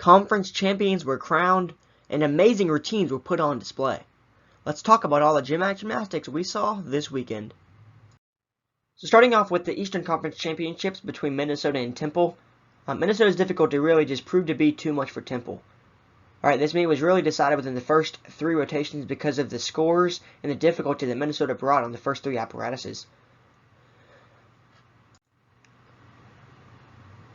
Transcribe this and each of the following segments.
conference champions were crowned, and amazing routines were put on display. Let's talk about all the GymACT gymnastics we saw this weekend. So starting off with the Eastern Conference Championships between Minnesota and Temple. Minnesota's difficulty really just proved to be too much for Temple. Alright, this meet was really decided within the first 3 rotations because of the scores and the difficulty that Minnesota brought on the first 3 apparatuses.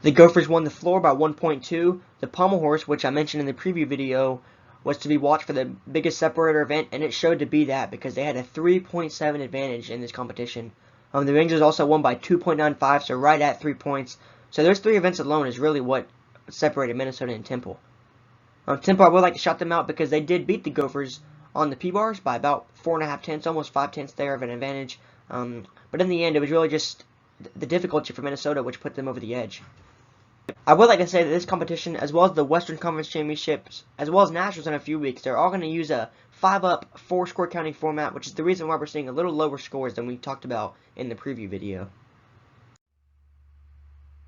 The Gophers won the floor by 1.2. The pommel horse, which I mentioned in the preview video, was to be watched for the biggest separator event, and it showed to be that because they had a 3.7 advantage in this competition. The rings was also won by 2.95, so right at 3 points. So those 3 events alone is really what separated Minnesota and Temple. Temple, I would like to shout them out because they did beat the Gophers on the P-bars by about 4.5 tenths, almost 5 tenths there of an advantage. But in the end, it was really just the difficulty for Minnesota which put them over the edge. I would like to say that this competition, as well as the Western Conference Championships, as well as Nationals in a few weeks, they're all going to use a 5-up, 4-score counting format, which is the reason why we're seeing a little lower scores than we talked about in the preview video.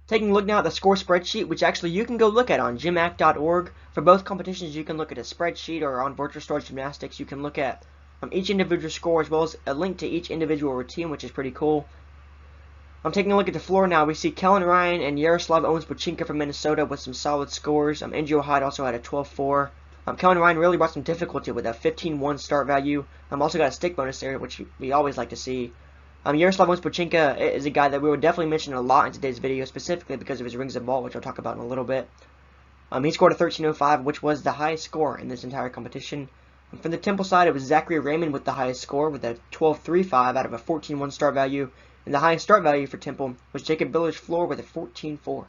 Taking a look now at the score spreadsheet, which actually you can go look at on GymACT.org. For both competitions, you can look at a spreadsheet, or on Virtual Storage Gymnastics, you can look at each individual score as well as a link to each individual routine, which is pretty cool. I'm taking a look at the floor now. We see Kellen Ryan and Yaroslav Owens-Pochinka from Minnesota with some solid scores. Angel Hyde also had a 12-4. Kellen Ryan really brought some difficulty with a 15-1 start value. Also got a stick bonus there, which we always like to see. Yaroslav Owens-Pochinka is a guy that we would definitely mention a lot in today's video, specifically because of his rings and ball, which I'll talk about in a little bit. He scored a 13.05, which was the highest score in this entire competition. From the Temple side, it was Zachary Raymond with the highest score with a 12.35 out of a 14-1 start value. And the highest start value for Temple was Jacob Biller's floor with a 14.4.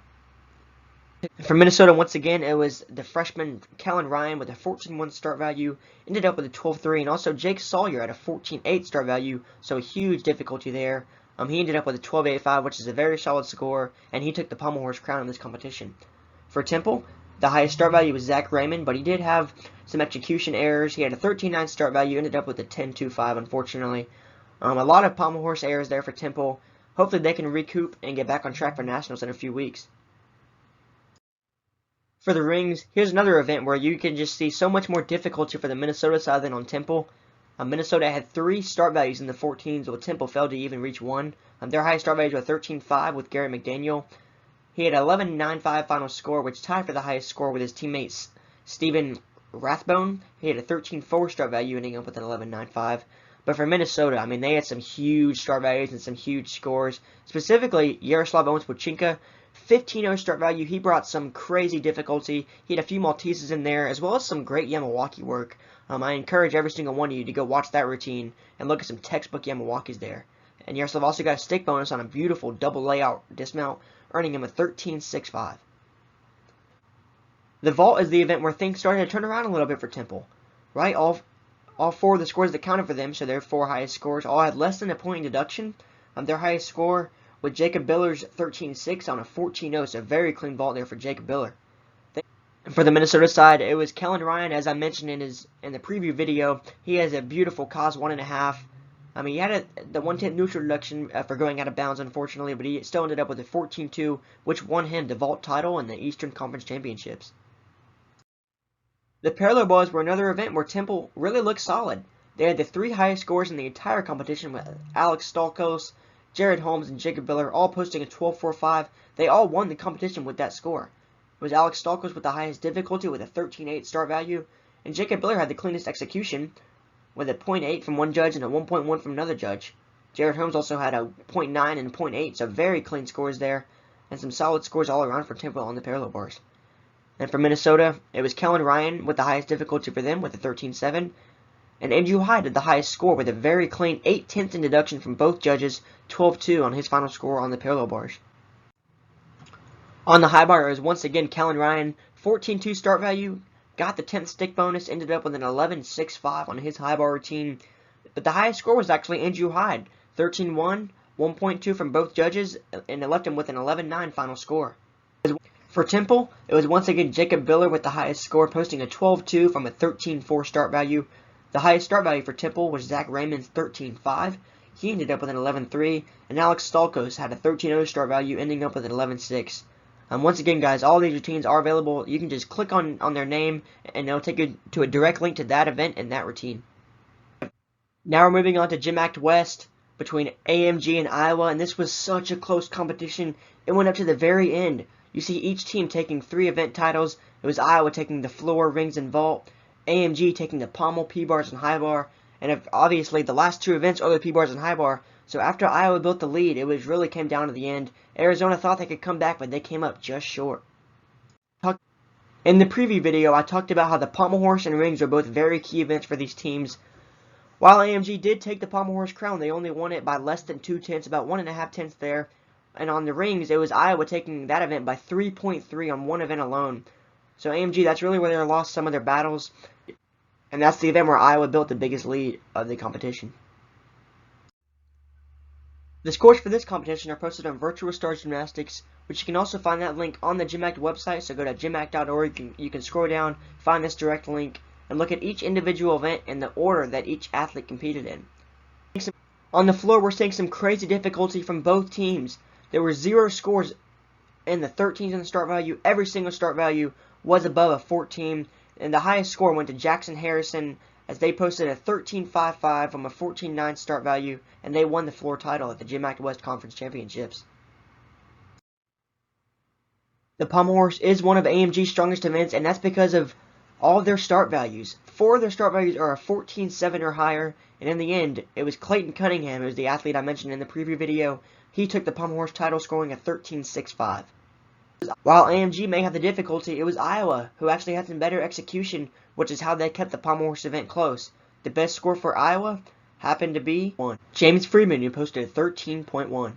For Minnesota, once again, it was the freshman Kellen Ryan with a 14.1 start value, ended up with a 12.3, and also Jake Sawyer at a 14.8 start value, so a huge difficulty there. He ended up with a 12.85, which is a very solid score, and he took the pommel horse crown in this competition. For Temple, the highest start value was Zach Raymond, but he did have some execution errors. He had a 13.9 start value, ended up with a 10.25, unfortunately. A lot of pommel horse errors there for Temple. Hopefully they can recoup and get back on track for Nationals in a few weeks. For the rings, here's another event where you can just see so much more difficulty for the Minnesota side than on Temple. Minnesota had 3 start values in the 14s, while Temple failed to even reach 1. Their highest start values were 13.5 with Garrett McDaniel. He had an 11.95 final score, which tied for the highest score with his teammate Steven Rathbone. He had a 13.4 start value, ending up with an 11.95. But for Minnesota, I mean, they had some huge start values and some huge scores. Specifically, Yaroslav Owens-Pochinka, 15.0 start value. He brought some crazy difficulty. He had a few Maltesers in there, as well as some great Yamawaki work. I encourage every single one of you to go watch that routine and look at some textbook Yamawakis there. And Yaroslav also got a stick bonus on a beautiful double layout dismount, earning him a 13.65. The vault is the event where things started to turn around a little bit for Temple, right? All 4 of the scores that counted for them, so their 4 highest scores, all had less than a point in deduction. Their highest score with Jacob Biller's 13.6 on a 14.0, so a very clean vault there for Jacob Biller. For the Minnesota side, it was Kellen Ryan, as I mentioned in the preview video. He has a beautiful cos 1.5. He had the 1/10 neutral deduction for going out of bounds, unfortunately, but he still ended up with a 14.2, which won him the vault title in the Eastern Conference Championships. The parallel bars were another event where Temple really looked solid. They had the 3 highest scores in the entire competition, with Alex Stalkos, Jared Holmes, and Jacob Biller all posting a 12.45. They all won the competition with that score. It was Alex Stalkos with the highest difficulty with a 13.8 start value, and Jacob Biller had the cleanest execution with a 0.8 from one judge and a 1.1 from another judge. Jared Holmes also had a 0.9 and a 0.8, so very clean scores there, and some solid scores all around for Temple on the parallel bars. And for Minnesota, it was Kellen Ryan with the highest difficulty for them with a 13.7. And Andrew Hyde had the highest score with a very clean 8 tenths in deduction from both judges, 12.2 on his final score on the parallel bars. On the high bar, it was once again Kellen Ryan, 14.2 start value, got the 10th stick bonus, ended up with an 11.65 on his high bar routine. But the highest score was actually Andrew Hyde, 13.1, 1.2 from both judges, and it left him with an 11.9 final score. For Temple, it was once again Jacob Biller with the highest score, posting a 12.2 from a 13.4 start value. The highest start value for Temple was Zach Raymond's 13.5. He ended up with an 11.3, and Alex Stalkos had a 13.0 start value, ending up with an 11.6. Once again, guys, all these routines are available. You can just click on their name, and it'll take you to a direct link to that event and that routine. Now we're moving on to GymACT West between AMG and Iowa, and this was such a close competition. It went up to the very end. You see each team taking 3 event titles. It was Iowa taking the floor, rings, and vault, AMG taking the pommel, P-bars, and high bar, and obviously the last 2 events are the P-bars and high bar. So after Iowa built the lead, it was really came down to the end. Arizona thought they could come back, but they came up just short. In the preview video, I talked about how the pommel horse and rings are both very key events for these teams. While AMG did take the pommel horse crown, they only won it by less than 2 tenths, about 1.5 tenths there. And on the rings, it was Iowa taking that event by 3.3 on one event alone. So AMG, that's really where they lost some of their battles. And that's the event where Iowa built the biggest lead of the competition. The scores for this competition are posted on Virtual Stars Gymnastics, which you can also find that link on the GymACT website. So go to gymact.org, you can scroll down, find this direct link, and look at each individual event and the order that each athlete competed in. On the floor, we're seeing some crazy difficulty from both teams. There were 0 scores in the 13s in the start value. Every single start value was above a 14, and the highest score went to Jackson Harrison, as they posted a 13.55 from a 14.9 start value, and they won the floor title at the GymACT West Conference Championships. The pommel horse is one of AMG's strongest events, and that's because of all of their start values. 4 of their start values are a 14.7 or higher, and in the end, it was Clayton Cunningham, who was the athlete I mentioned in the preview video. He took the pommel horse title, scoring a 13.65. While AMG may have the difficulty, it was Iowa who actually had some better execution, which is how they kept the pommel horse event close. The best score for Iowa happened to be James Freeman, who posted a 13.1.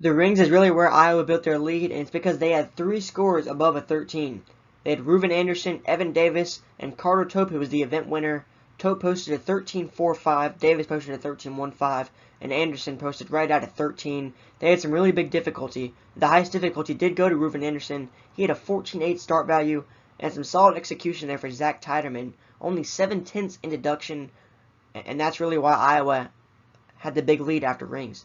The rings is really where Iowa built their lead, and it's because they had 3 scores above a 13. They had Reuven Anderson, Evan Davis, and Carter Tope, who was the event winner. Tope posted a 13.45, Davis posted a 13.15, and Anderson posted right out at 13. They had some really big difficulty. The highest difficulty did go to Reuven Anderson. He had a 14.8 start value, and some solid execution there for Zach Teiderman. Only 7 tenths in deduction, and that's really why Iowa had the big lead after rings.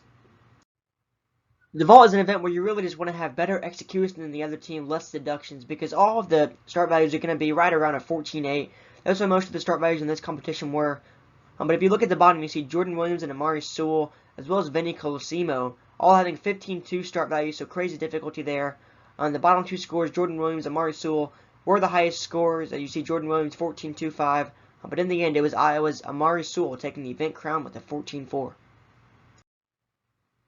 The vault is an event where you really just want to have better execution than the other team, less deductions, because all of the start values are going to be right around a 14.8. That's what most of the start values in this competition were. But if you look at the bottom, you see Jordan Williams and Amari Sewell, as well as Vinny Colosimo, all having 15.2 start values, so crazy difficulty there. On the bottom 2 scores, Jordan Williams and Amari Sewell were the highest scores. You see Jordan Williams 14.25, but in the end, it was Iowa's Amari Sewell taking the event crown with a 14.4.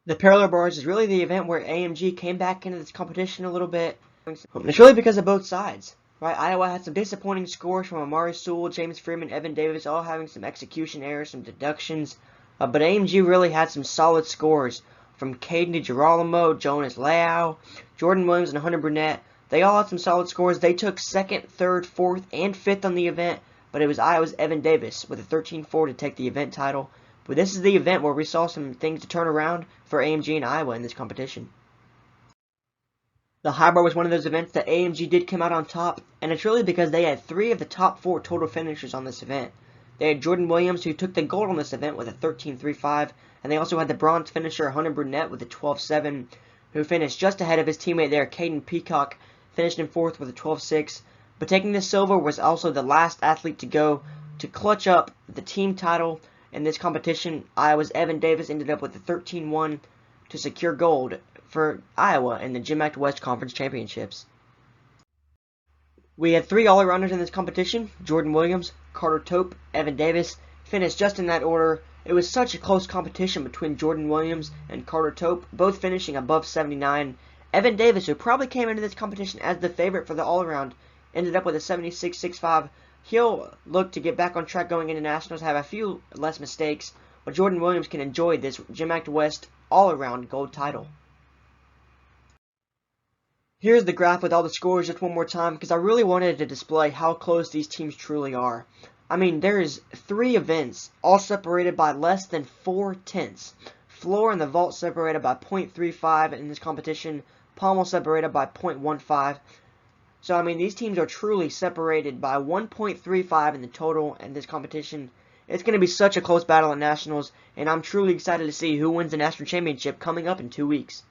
The parallel bars is really the event where AMG came back into this competition a little bit. It's really because of both sides, right? Iowa had some disappointing scores from Amari Sewell, James Freeman, Evan Davis, all having some execution errors, some deductions. But AMG really had some solid scores from Caden DiGirolamo, Jonas Leao, Jordan Williams, and Hunter Burnett. They all had some solid scores. They took 2nd, 3rd, 4th, and 5th on the event, but it was Iowa's Evan Davis with a 13.4 to take the event title. But this is the event where we saw some things to turn around for AMG and Iowa in this competition. The high bar was one of those events that AMG did come out on top, and it's really because they had 3 of the top 4 total finishers on this event. They had Jordan Williams, who took the gold on this event with a 13.35, and they also had the bronze finisher Hunter Burnett with a 12.7, who finished just ahead of his teammate there, Caden Peacock, finished in 4th with a 12.6. But taking the silver was also the last athlete to go to clutch up the team title. In this competition, Iowa's Evan Davis ended up with a 13.1 to secure gold for Iowa in the GymACT West Conference Championships. We had 3 all-arounders in this competition. Jordan Williams, Carter Tope, Evan Davis finished just in that order. It was such a close competition between Jordan Williams and Carter Tope, both finishing above 79. Evan Davis, who probably came into this competition as the favorite for the all-around, ended up with a 76.65. He'll look to get back on track going into nationals, have a few less mistakes, but Jordan Williams can enjoy this GymACT West all-around gold title. Here's the graph with all the scores just one more time, because I really wanted to display how close these teams truly are. I mean, there's 3 events, all separated by less than 4 tenths. Floor and the vault separated by 0.35 in this competition, pommel separated by 0.15. So, I mean, these teams are truly separated by 1.35 in the total in this competition. It's going to be such a close battle at nationals, and I'm truly excited to see who wins the national championship coming up in 2 weeks.